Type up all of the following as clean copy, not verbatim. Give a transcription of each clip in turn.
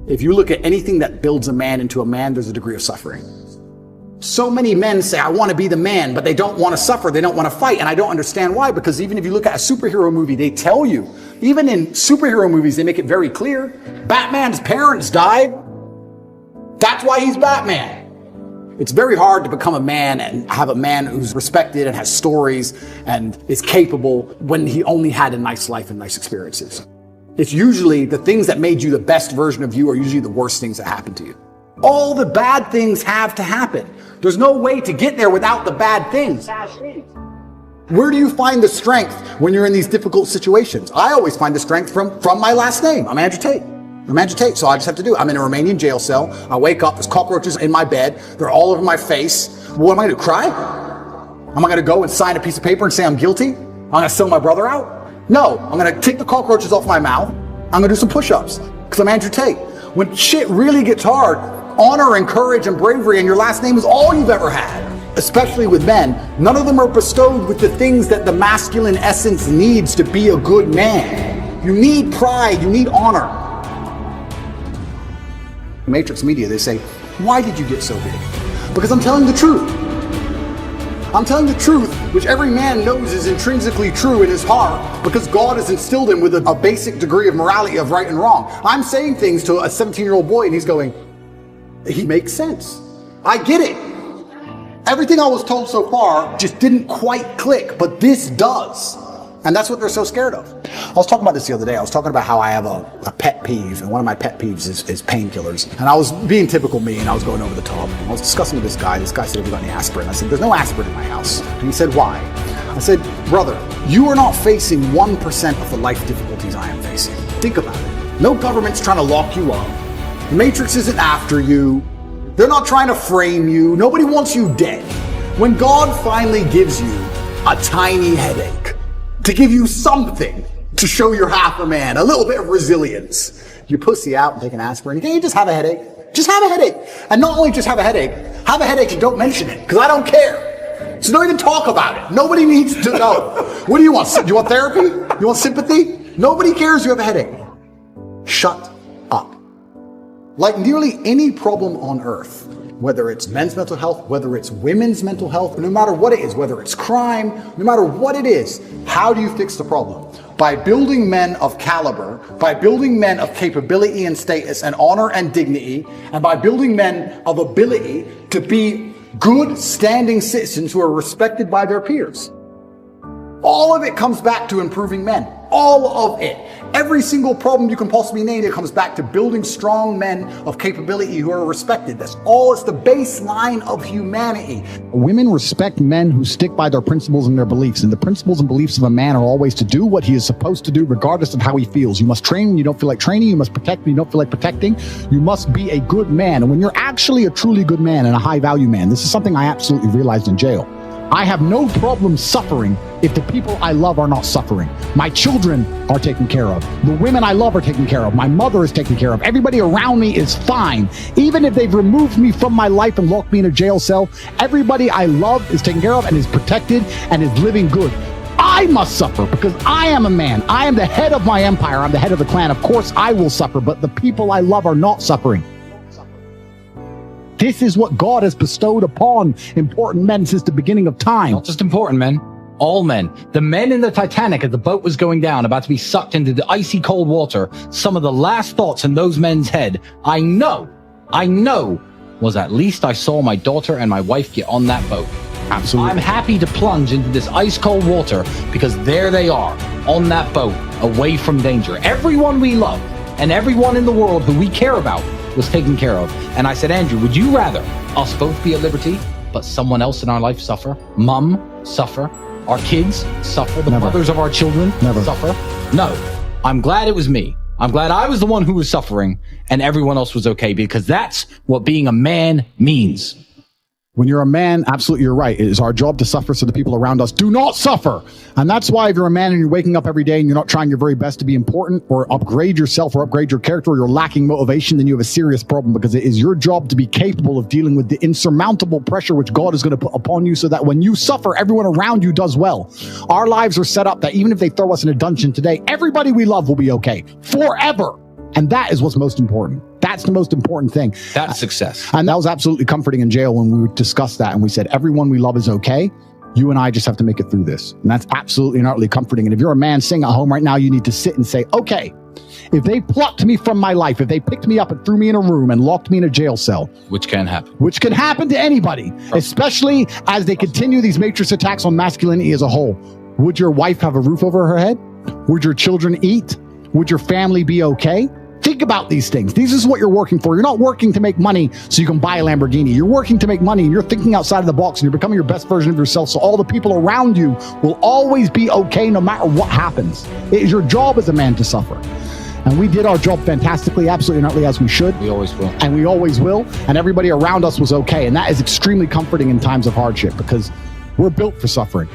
If you look at anything that builds a man into a man, there's a degree of suffering. So many men say, I want to be the man, but they don't want to suffer. They don't want to fight. And I don't understand why, because even if you look at a superhero movie, they tell you, even in superhero movies, they make it very clear. Batman's parents died. That's why he's Batman. It's very hard to become a man and have a man who's respected and has stories and is capable when he only had a nice life and nice experiences. It's usually the things that made you the best version of you are usually the worst things that happen to you. All the bad things have to happen. There's no way to get there without the bad things. Where do you find the strength when you're in these difficult situations? I always find the strength from my last name. I'm Andrew Tate. So I just have to do it. I'm in a Romanian jail cell. I wake up, there's cockroaches in my bed. They're all over my face. What am I going to do, cry? Am I going to go and sign a piece of paper and say I'm guilty? I'm going to sell my brother out? No, I'm going to take the cockroaches off my mouth. I'm going to do some push-ups because I'm Andrew Tate. When shit really gets hard, honor and courage and bravery and your last name is all you've ever had. Especially with men, none of them are bestowed with the things that the masculine essence needs to be a good man. You need pride, you need honor. Matrix media, they say, why did you get so big? Because I'm telling the truth. I'm telling the truth, which every man knows is intrinsically true in his heart, because God has instilled him with a basic degree of morality of right and wrong. I'm saying things to a 17-year-old boy and he's going, he makes sense. I get it. Everything I was told so far just didn't quite click, but this does. And that's what they're so scared of. I was talking about this the other day. I was talking about how I have a pet peeve, and one of my pet peeves is painkillers. And I was being typical me, and I was going over the top. I was discussing with this guy. This guy said, have you got any aspirin? I said, there's no aspirin in my house. And he said, why? I said, brother, you are not facing 1% of the life difficulties I am facing. Think about it. No government's trying to lock you up. The Matrix isn't after you. They're not trying to frame you. Nobody wants you dead. When God finally gives you a tiny headache, to give you something to show you're half a man, a little bit of resilience, you pussy out and take an aspirin. Can't you just have a headache? Just have a headache. And not only just have a headache and don't mention it, because I don't care. So don't even talk about it. Nobody needs to know. What do you want? You want therapy? You want sympathy? Nobody cares you have a headache. Shut up. Like nearly any problem on earth, whether it's men's mental health, whether it's women's mental health, no matter what it is, whether it's crime, no matter what it is, how do you fix the problem? By building men of caliber, by building men of capability and status and honor and dignity, and by building men of ability to be good standing citizens who are respected by their peers. All of it comes back to improving men. All of it. Every single problem you can possibly name, it comes back to building strong men of capability who are respected. That's all. It's the baseline of humanity. Women respect men who stick by their principles and their beliefs. And the principles and beliefs of a man are always to do what he is supposed to do, regardless of how he feels. You must train when you don't feel like training. You must protect when you don't feel like protecting. You must be a good man. And when you're actually a truly good man and a high value man, this is something I absolutely realized in jail. I have no problem suffering if the people I love are not suffering. My children are taken care of. The women I love are taken care of. My mother is taken care of. Everybody around me is fine. Even if they've removed me from my life and locked me in a jail cell, everybody I love is taken care of and is protected and is living good. I must suffer because I am a man. I am the head of my empire. I'm the head of the clan. Of course I will suffer, but the people I love are not suffering. This is what God has bestowed upon important men since the beginning of time. Not just important men, all men. The men in the Titanic as the boat was going down, about to be sucked into the icy cold water, some of the last thoughts in those men's head, I know, was at least I saw my daughter and my wife get on that boat. Absolutely. I'm happy to plunge into this ice cold water because there they are, on that boat, away from danger. Everyone we love and everyone in the world who we care about was taken care of. And I said, Andrew, would you rather us both be at liberty, but someone else in our life suffer? Mom suffer? Our kids suffer? The mothers of our children suffer? No. I'm glad it was me. I'm glad I was the one who was suffering and everyone else was okay, because that's what being a man means. When you're a man, absolutely, you're right. It is our job to suffer so the people around us do not suffer. And that's why if you're a man and you're waking up every day and you're not trying your very best to be important or upgrade yourself or upgrade your character, or you're lacking motivation, then you have a serious problem, because it is your job to be capable of dealing with the insurmountable pressure which God is going to put upon you so that when you suffer, everyone around you does well. Our lives are set up that even if they throw us in a dungeon today, everybody we love will be okay forever. And that is what's most important. That's the most important thing. That's success. And that was absolutely comforting in jail when we discussed that. And we said, everyone we love is okay. You and I just have to make it through this. And that's absolutely and utterly comforting. And if you're a man sitting at home right now, you need to sit and say, okay, if they plucked me from my life, if they picked me up and threw me in a room and locked me in a jail cell, which can happen to anybody, especially as they continue these matrix attacks on masculinity as a whole. Would your wife have a roof over her head? Would your children eat? Would your family be okay? Think about these things. This is what you're working for. You're not working to make money so you can buy a Lamborghini. You're working to make money, and you're thinking outside of the box, and you're becoming your best version of yourself, so all the people around you will always be okay no matter what happens. It is your job as a man to suffer. And we did our job fantastically, absolutely and utterly as we should. We always will. And we always will. And everybody around us was okay. And that is extremely comforting in times of hardship, because we're built for suffering.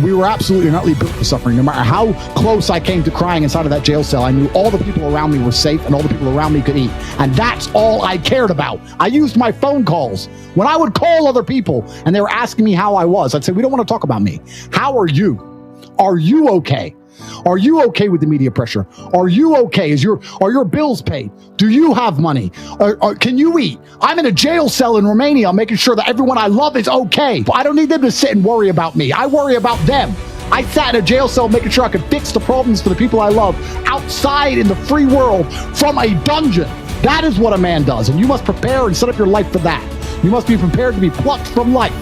We were absolutely and utterly built for suffering. No matter how close I came to crying inside of that jail cell, I knew all the people around me were safe and all the people around me could eat. And that's all I cared about. I used my phone calls. When I would call other people and they were asking me how I was, I'd say, we don't want to talk about me. How are you? Are you okay? Are you okay with the media pressure? Are you okay? Are your bills paid? Do you have money? Can you eat? I'm in a jail cell in Romania. I'm making sure that everyone I love is okay. I don't need them to sit and worry about me. I worry about them. I sat in a jail cell making sure I could fix the problems for the people I love outside in the free world from a dungeon. That is what a man does. And you must prepare and set up your life for that. You must be prepared to be plucked from life.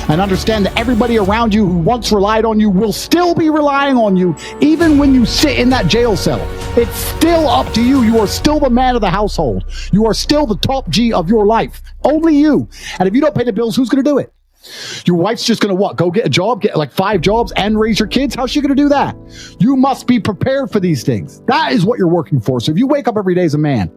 And understand that everybody around you who once relied on you will still be relying on you, even when you sit in that jail cell. It's still up to you. You are still the man of the household. You are still the top G of your life. Only you. And if you don't pay the bills, who's going to do it? Your wife's just going to what? Go get a job, get like 5 jobs and raise your kids? How's she going to do that? You must be prepared for these things. That is what you're working for. So if you wake up every day as a man,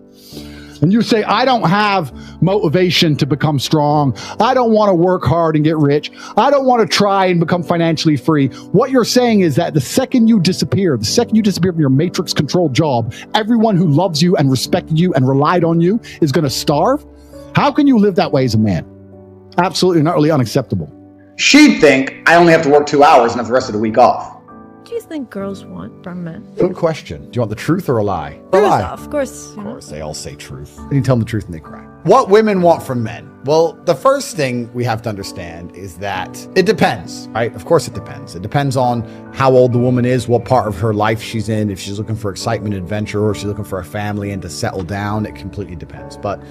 and you say, I don't have motivation to become strong. I don't want to work hard and get rich. I don't want to try and become financially free. What you're saying is that the second you disappear from your matrix controlled job, everyone who loves you and respected you and relied on you is going to starve. How can you live that way as a man? Absolutely and utterly unacceptable. She'd think I only have to work 2 hours and have the rest of the week off. What do you think girls want from men? Good question. Do you want the truth or a lie? Truth, of course. Of course, they all say truth. And you tell them the truth and they cry. What women want from men? Well, the first thing we have to understand is that it depends, right? Of course it depends. It depends on how old the woman is, what part of her life she's in, if she's looking for excitement, adventure, or if she's looking for a family and to settle down. It completely depends. But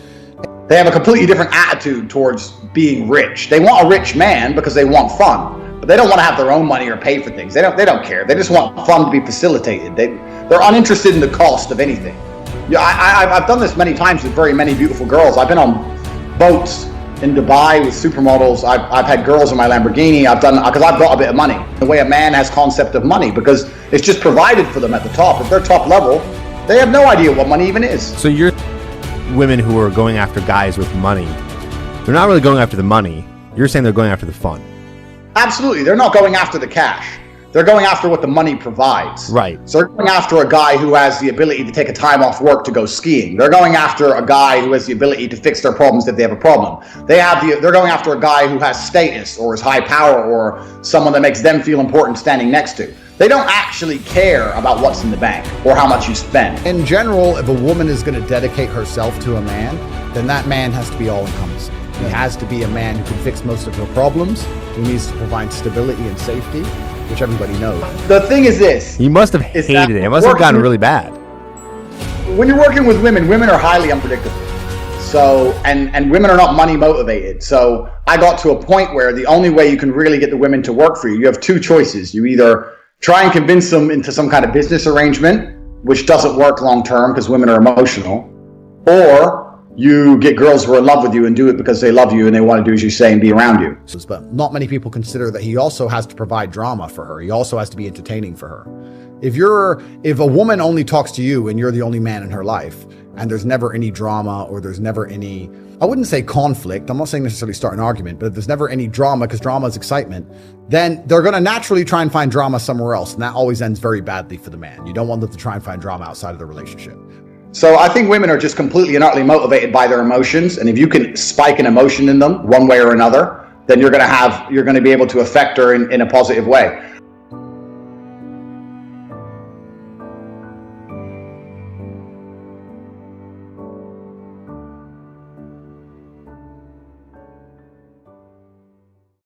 they have a completely different attitude towards being rich. They want a rich man because they want fun. But they don't want to have their own money or pay for things. They don't care. They just want fun to be facilitated. They're uninterested in the cost of anything. Yeah, I've done this many times with very many beautiful girls. I've been on boats in Dubai with supermodels. I've had girls in my Lamborghini. Because I've got a bit of money. The way a man has concept of money, because it's just provided for them at the top. If they're top level, they have no idea what money even is. So you're women who are going after guys with money. They're not really going after the money. You're saying they're going after the fun. Absolutely. They're not going after the cash. They're going after what the money provides. Right. So they're going after a guy who has the ability to take a time off work to go skiing. They're going after a guy who has the ability to fix their problems if they have a problem. They're going after a guy who has status or is high power or someone that makes them feel important standing next to. They don't actually care about what's in the bank or how much you spend. in general, if a woman is going to dedicate herself to a man, then that man has to be all-encompassing. He has to be a man who can fix most of her problems. He needs to provide stability and safety, which everybody knows. The thing is this. You must have hated it. It must have gotten really bad. When you're working with women, women are highly unpredictable. So, and women are not money motivated. So I got to a point where the only way you can really get the women to work for you, you have 2 choices. You either try and convince them into some kind of business arrangement, which doesn't work long term because women are emotional, or you get girls who are in love with you and do it because they love you and they want to do as you say and be around you. But not many people consider that he also has to provide drama for her. He also has to be entertaining for her. If a woman only talks to you and you're the only man in her life, and there's never any drama or there's never any, I wouldn't say conflict, I'm not saying necessarily start an argument, but if there's never any drama, because drama is excitement, then they're going to naturally try and find drama somewhere else. And that always ends very badly for the man. You don't want them to try and find drama outside of the relationship. So I think women are just completely and utterly motivated by their emotions. And if you can spike an emotion in them one way or another, then you're going to be able to affect her in a positive way.